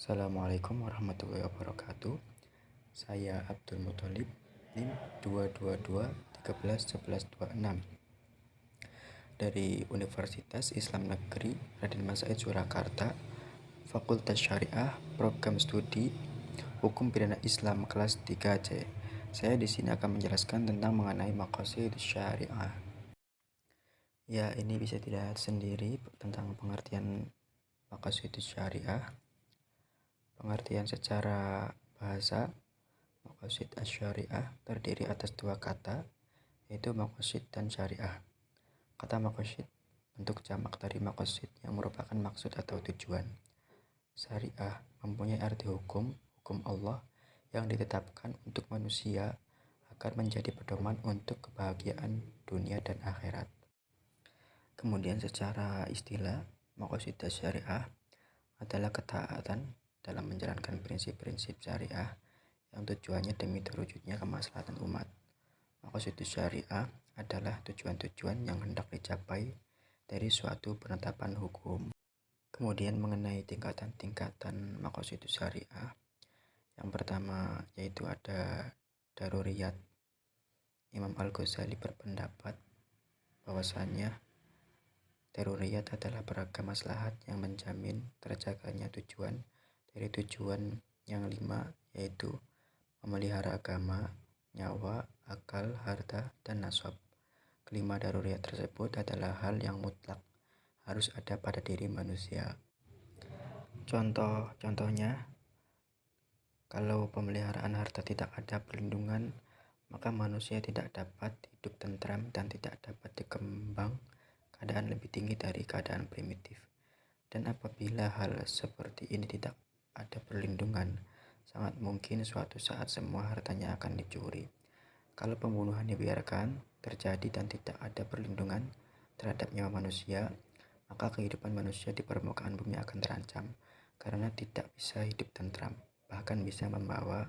Assalamualaikum warahmatullahi wabarakatuh. Saya Abdul Muthalib, NIM 222131126 dari Universitas Islam Negeri Raden Mas Said Surakarta, Fakultas Syariah, Program Studi Hukum Pidana Islam kelas 3C. Saya di sini akan menjelaskan tentang mengenai maqasid syariah. Ya, ini bisa dilihat sendiri tentang pengertian maqasid syariah. Pengertian secara bahasa, maqasid asy-syariah terdiri atas dua kata, yaitu maqasid dan syariah. Kata maqasid bentuk jamak dari maqasid yang merupakan maksud atau tujuan. Syariah mempunyai arti hukum Allah yang ditetapkan untuk manusia agar menjadi pedoman untuk kebahagiaan dunia dan akhirat. Kemudian secara istilah, maqasid syariah adalah ketaatan dalam menjalankan prinsip-prinsip syariah yang tujuannya demi terwujudnya kemaslahatan umat. Maqasid syariah adalah tujuan-tujuan yang hendak dicapai dari suatu penetapan hukum. Kemudian mengenai tingkatan-tingkatan maqasid syariah, yang pertama yaitu ada daruriyat. Imam Al-Ghazali berpendapat bahwasanya daruriyat adalah beragam maslahat yang menjamin terjaganya tujuan dari tujuan yang 5, yaitu memelihara agama, nyawa, akal, harta, dan nasab. Kelima daruriyat tersebut adalah hal yang mutlak harus ada pada diri manusia. Contohnya, kalau pemeliharaan harta tidak ada perlindungan, maka manusia tidak dapat hidup tentram dan tidak dapat dikembang keadaan lebih tinggi dari keadaan primitif. Dan apabila hal seperti ini tidak ada perlindungan, sangat mungkin suatu saat semua hartanya akan dicuri. Kalau pembunuhan dibiarkan terjadi dan tidak ada perlindungan terhadap nyawa manusia, maka kehidupan manusia di permukaan bumi akan terancam karena tidak bisa hidup tentram, bahkan bisa membawa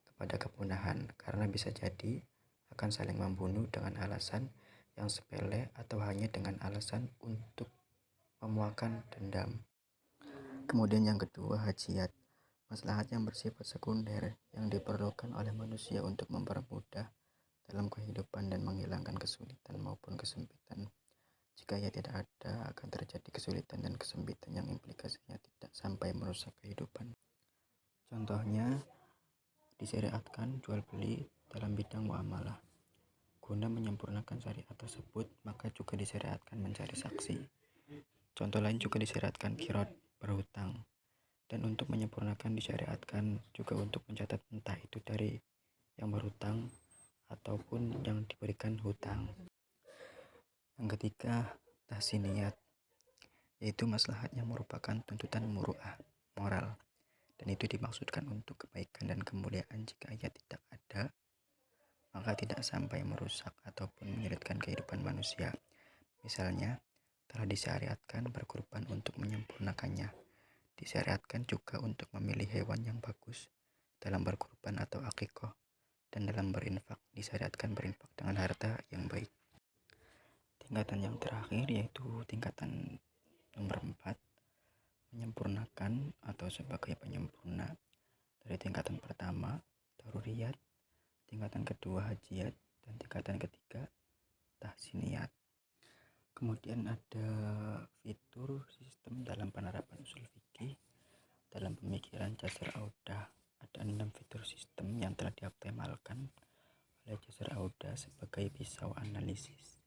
kepada kepunahan karena bisa jadi akan saling membunuh dengan alasan yang sepele atau hanya dengan alasan untuk memuaskan dendam. Kemudian yang kedua, hajiat. Maslahat yang bersifat sekunder yang diperlukan oleh manusia untuk mempermudah dalam kehidupan dan menghilangkan kesulitan maupun kesempitan. Jika ia tidak ada, akan terjadi kesulitan dan kesempitan yang implikasinya tidak sampai merusak kehidupan. Contohnya, disyariatkan jual beli dalam bidang muamalah. Guna menyempurnakan syariat tersebut, maka juga disyariatkan mencari saksi. Contoh lain juga disyariatkan qirad, berhutang. Dan untuk menyempurnakan disyariatkan juga untuk mencatat entah itu dari yang berhutang ataupun yang diberikan hutang. Yang ketiga, tahsiniyat, yaitu maslahat yang merupakan tuntutan muru'ah, moral. Dan itu dimaksudkan untuk kebaikan dan kemuliaan. Jika ia tidak ada, maka tidak sampai merusak ataupun menyulitkan kehidupan manusia. Misalnya, telah disyariatkan berkorban untuk menyempurnakannya. Disyariatkan juga untuk memilih hewan yang bagus dalam berkorban atau akikoh, dan dalam berinfak disyariatkan berinfak dengan harta yang baik. Tingkatan yang terakhir yaitu tingkatan nomor 4, menyempurnakan atau sebagai penyempurna dari tingkatan pertama, daruriyat, tingkatan kedua, hajiat, dan tingkatan ketiga, tahsiniyat. Kemudian ada fitur sistem dalam penerapan usul fikih. Dalam pemikiran Jasar Audah, ada 6 fitur sistem yang telah dioptimalkan oleh Jasar Audah sebagai pisau analisis.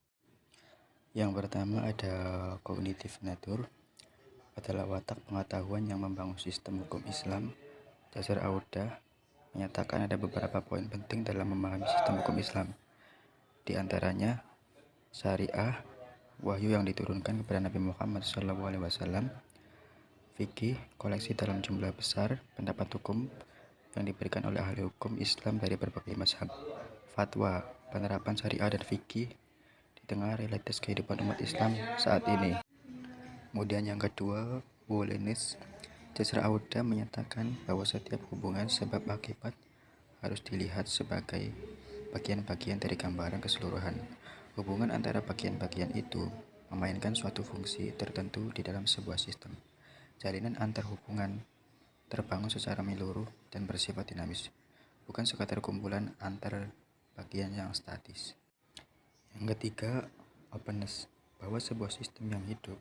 Yang pertama ada kognitif natur, adalah watak pengetahuan yang membangun sistem hukum Islam. Jasar Audah menyatakan ada beberapa poin penting dalam memahami sistem hukum Islam. Di antaranya syariah, wahyu yang diturunkan kepada Nabi Muhammad SAW, fikih, koleksi dalam jumlah besar pendapat hukum yang diberikan oleh ahli hukum Islam dari berbagai mazhab, fatwa, penerapan syariah dan fikih di tengah realitas kehidupan umat Islam saat ini. Kemudian yang kedua, Wolenis. Jasar Audah menyatakan bahwa setiap hubungan sebab akibat harus dilihat sebagai bagian-bagian dari gambaran keseluruhan. Hubungan antara bagian-bagian itu memainkan suatu fungsi tertentu di dalam sebuah sistem. Jalinan antar hubungan terbangun secara menyeluruh dan bersifat dinamis, bukan sekadar kumpulan antar bagian yang statis. Yang ketiga, openness, bahwa sebuah sistem yang hidup,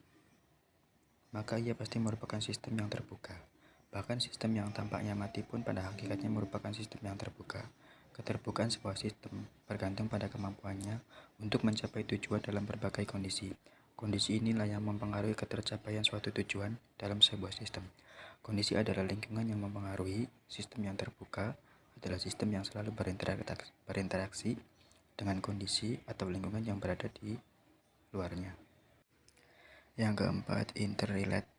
maka ia pasti merupakan sistem yang terbuka. Bahkan sistem yang tampaknya mati pun pada hakikatnya merupakan sistem yang terbuka. Keterbukaan sebuah sistem bergantung pada kemampuannya untuk mencapai tujuan dalam berbagai kondisi. Kondisi inilah yang mempengaruhi ketercapaian suatu tujuan dalam sebuah sistem. Kondisi adalah lingkungan yang mempengaruhi. Sistem yang terbuka adalah sistem yang selalu berinteraksi dengan kondisi atau lingkungan yang berada di luarnya. Yang keempat, interrelate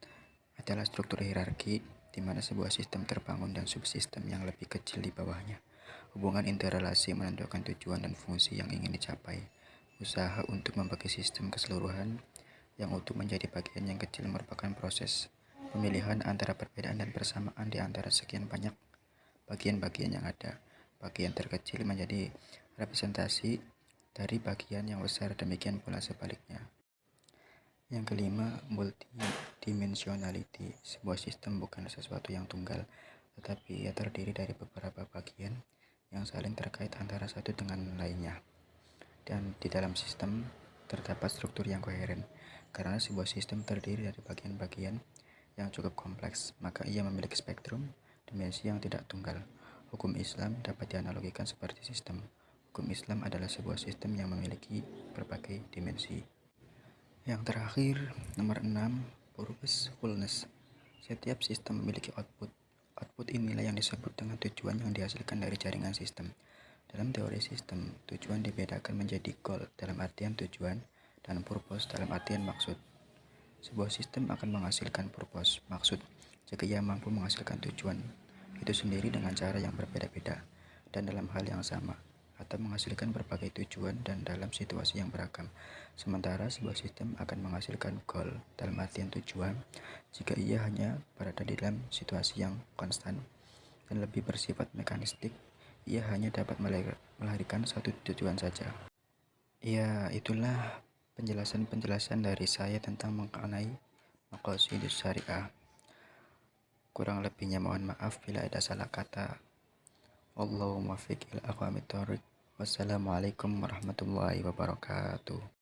adalah struktur hierarki di mana sebuah sistem terbangun dan subsistem yang lebih kecil di bawahnya. Hubungan interrelasi menentukan tujuan dan fungsi yang ingin dicapai. Usaha untuk membagi sistem keseluruhan yang utuh menjadi bagian yang kecil merupakan proses pemilihan antara perbedaan dan persamaan di antara sekian banyak bagian-bagian yang ada. Bagian terkecil menjadi representasi dari bagian yang besar, demikian pula sebaliknya. Yang kelima, multidimensionality. Sebuah sistem bukan sesuatu yang tunggal, tetapi ia terdiri dari beberapa bagian yang saling terkait antara satu dengan lainnya. Dan di dalam sistem terdapat struktur yang koheren. Karena sebuah sistem terdiri dari bagian-bagian yang cukup kompleks, maka ia memiliki spektrum dimensi yang tidak tunggal. Hukum Islam dapat dianalogikan seperti sistem. Hukum Islam adalah sebuah sistem yang memiliki berbagai dimensi. Yang terakhir, nomor 6, purposefulness. Setiap sistem memiliki output. Output inilah yang disebut dengan tujuan yang dihasilkan dari jaringan sistem. Dalam teori sistem, tujuan dibedakan menjadi goal dalam artian tujuan dan purpose dalam artian maksud. Sebuah sistem akan menghasilkan purpose, maksud, jika ia mampu menghasilkan tujuan itu sendiri dengan cara yang berbeda-beda dan dalam hal yang sama, atau menghasilkan berbagai tujuan dan dalam situasi yang beragam. Sementara sebuah sistem akan menghasilkan goal dalam artian tujuan jika ia hanya berada di dalam situasi yang konstan dan lebih bersifat mekanistik. Ia hanya dapat melahirkan satu tujuan saja. Ya, itulah penjelasan-penjelasan dari saya tentang mengenai maqasidus syariah. Kurang lebihnya mohon maaf bila ada salah kata. Wallahul muwaffiq ila aqwamit thoriq. Wassalamualaikum warahmatullahi wabarakatuh.